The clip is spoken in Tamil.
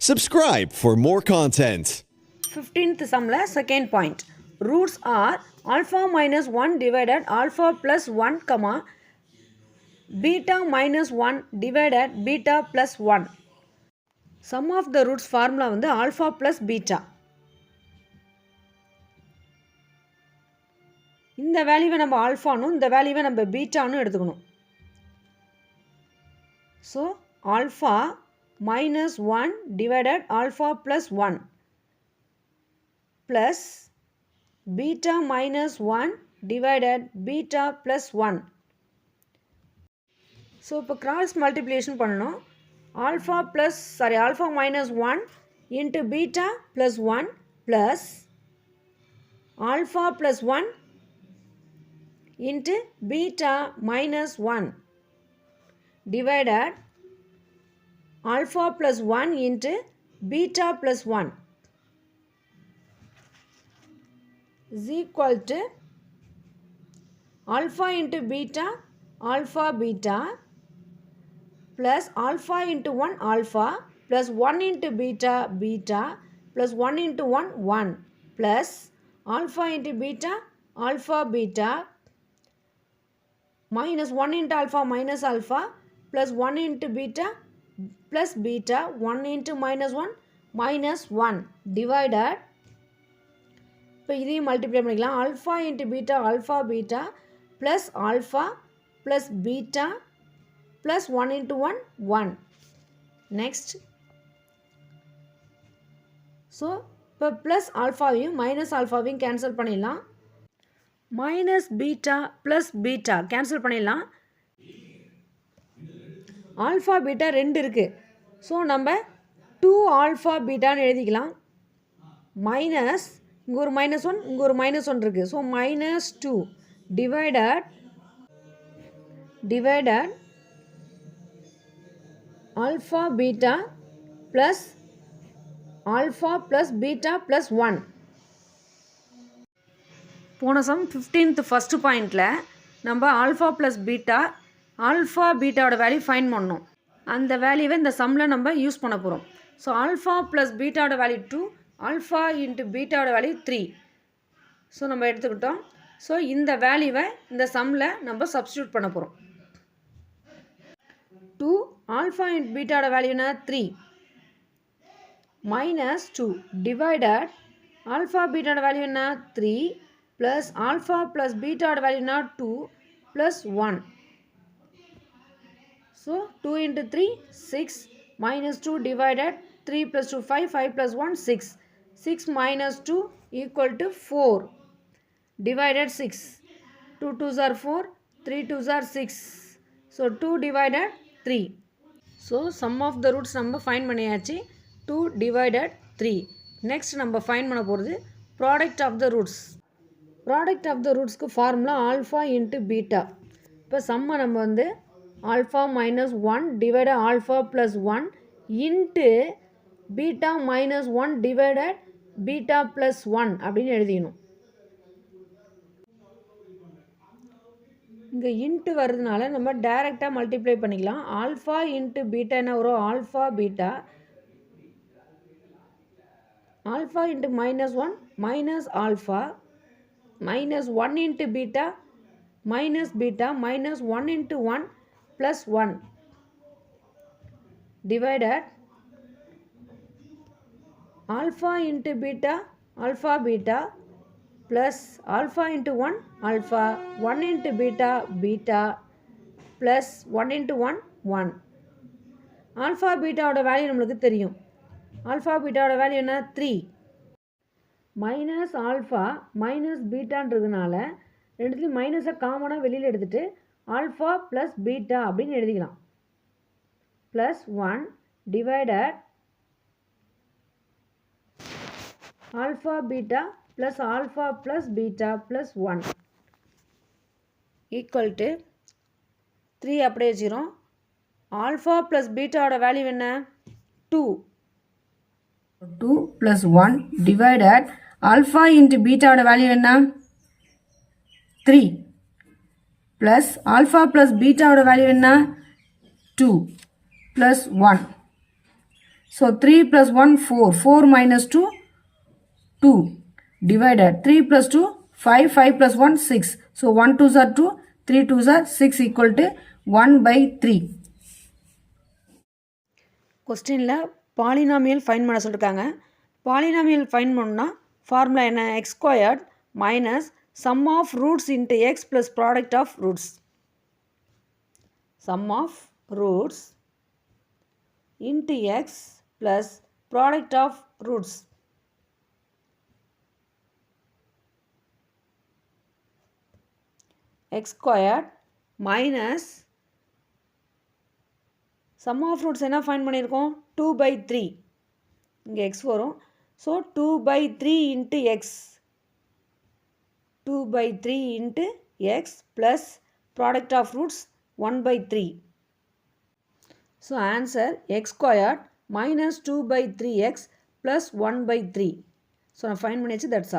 Subscribe for more content. 15th sumல second point. Roots are alpha minus 1 divided alpha plus 1 comma beta minus 1 divided beta plus 1. Sum of the roots formula வந்து alpha plus beta. இந்த வேல்யூவை நம்ம ஆல்ஃபானும் இந்த வேல்யூவை நம்ம பீட்டானும் எடுத்துக்கணும். So alpha minus 1 divided alpha plus 1 plus beta minus 1 divided beta plus 1. So, இப்போ cross multiplication பண்ணணும். alpha minus 1 into beta plus 1 plus alpha plus 1 into beta minus 1 divided alpha plus 1 into beta plus 1 is equal to alpha into beta plus alpha into 1 alpha plus 1 into beta plus 1 into 1 1 plus alpha into beta minus 1 into alpha minus alpha plus 1 into beta plus beta 1 into minus 1 minus 1 divided இப்போ இதையும் மல்டிப்ளை பண்ணிக்கலாம் alpha into beta plus alpha plus beta plus 1 into 1 1 next so இப்போ plus alphaவையும் minus alphaவையும் கேன்சல் பண்ணிடலாம் minus beta plus beta cancel பண்ணிடலாம் ஆல்ஃபா பீட்டா ரெண்டு இருக்குது ஸோ நம்ம 2 ஆல்ஃபா பீட்டான்னு எழுதிக்கலாம் மைனஸ் இங்கே ஒரு மைனஸ் 1 இங்கே ஒரு மைனஸ் 1 இருக்குது so minus 2 divided alpha beta plus alpha plus beta plus 1. போன சம் 15th ஃபஸ்ட்டு பாயிண்டில் நம்ம ஆல்ஃபா ப்ளஸ் பீட்டா ஆல்ஃபா பீட்டாவோட வேல்யூ ஃபைன் பண்ணோம். அந்த வேல்யூவை இந்த சம்மில் நம்ம யூஸ் பண்ண போகிறோம். ஸோ ஆல்ஃபா ப்ளஸ் பீட்டாவோட வேல்யூ 2 ஆல்ஃபா இன்ட்டு பீட்டாவோட வேல்யூ 3. ஸோ நம்ம எடுத்துக்கிட்டோம். ஸோ இந்த வேல்யூவை இந்த சம்மில் நம்ம சப்ஸ்டியூட் பண்ண போகிறோம். 2 ஆல்ஃபா இன்ட்டு பீட்டாவோட வேல்யூனா 3 மைனஸ் 2 டிவைடட் ஆல்ஃபா பீட்டாவோட வேல்யூனா 3 ப்ளஸ் ஆல்ஃபா ப்ளஸ் பீட்டாவோட வேல்யூனா 2 plus 1. So 2 into 3 6 minus 2 divided 3 plus 2 5 plus 1 6 6 minus 2 equal to 4 divided 6 2 2s are 4 3 2s are 6 so 2 divided 3. So sum of the roots நம்ம find பண்ணியாச்சு 2 divided 3. next நம்ம find பண்ண போகிறது product of the rootsக்கு formula alpha into beta. இப்போ சம்மை நம்ம வந்து alpha minus 1 divided alpha plus 1 into beta minus 1 divided beta plus 1 அப்படின்னு எழுதிக்கணும். இங்கே இன்ட்டு வர்றதுனால நம்ம டைரெக்டாக மல்டிப்ளை பண்ணிக்கலாம். ஆல்ஃபா இன்ட்டு பீட்டா என்ன வரும் alpha beta alpha into minus 1 minus alpha minus 1 into beta minus 1 into 1 plus 1 divided alpha into beta plus alpha into 1 alpha 1 into beta plus 1 into 1 1. alpha beta ஓட வேல்யூ நம்மளுக்கு தெரியும். alpha beta ஓட வேல்யூ என்ன 3 மைனஸ் ஆல்ஃபா மைனஸ் பீட்டான்றதுனால ரெண்டுத்துலையும் மைனஸை காமனாக வெளியில் எடுத்துகிட்டு ஆல்ஃபா ப்ளஸ் பீட்டா அப்படின்னு எழுதிக்கலாம் plus 1 divided alpha plus beta plus 1 equal to 3 அப்படியே வச்சுக்கிறோம். ஆல்ஃபா ப்ளஸ் பீட்டாவோட வேல்யூ என்ன 2 ப்ளஸ் 1 டிவைடட் ஆல்ஃபா இன்ட்டு பீட்டாவோட வேல்யூ என்ன 3 plus alpha plus beta ஓட வேல்யூ என்ன 2 plus 1 So 3 plus 1, 4. 4 minus 2, 2. Divided. 3 plus 2, 5. 5 plus 1, 6. So 1 2s are 2. 3 2s are 6 equal to 1 by 3. கொஸ்டினில் பாலினாமியல் ஃபைன் பண்ண சொல்லியிருக்காங்க. பாலினாமியல் ஃபைன் பண்ணணும்னா ஃபார்முலா என்ன? X squared minus sum of roots into x plus product of roots. Sum of roots into x plus product of roots. X squared minus sum of roots என்ன ஃபைன் பண்ணியிருக்கோம்? 2/3. இங்கே எக்ஸ் வரும். So 2/3 into x. 2/3 into x plus product of roots 1/3. So answer x squared minus 2/3x plus 1/3. So நான் ஃபைன் பண்ணியாச்சு. That's all.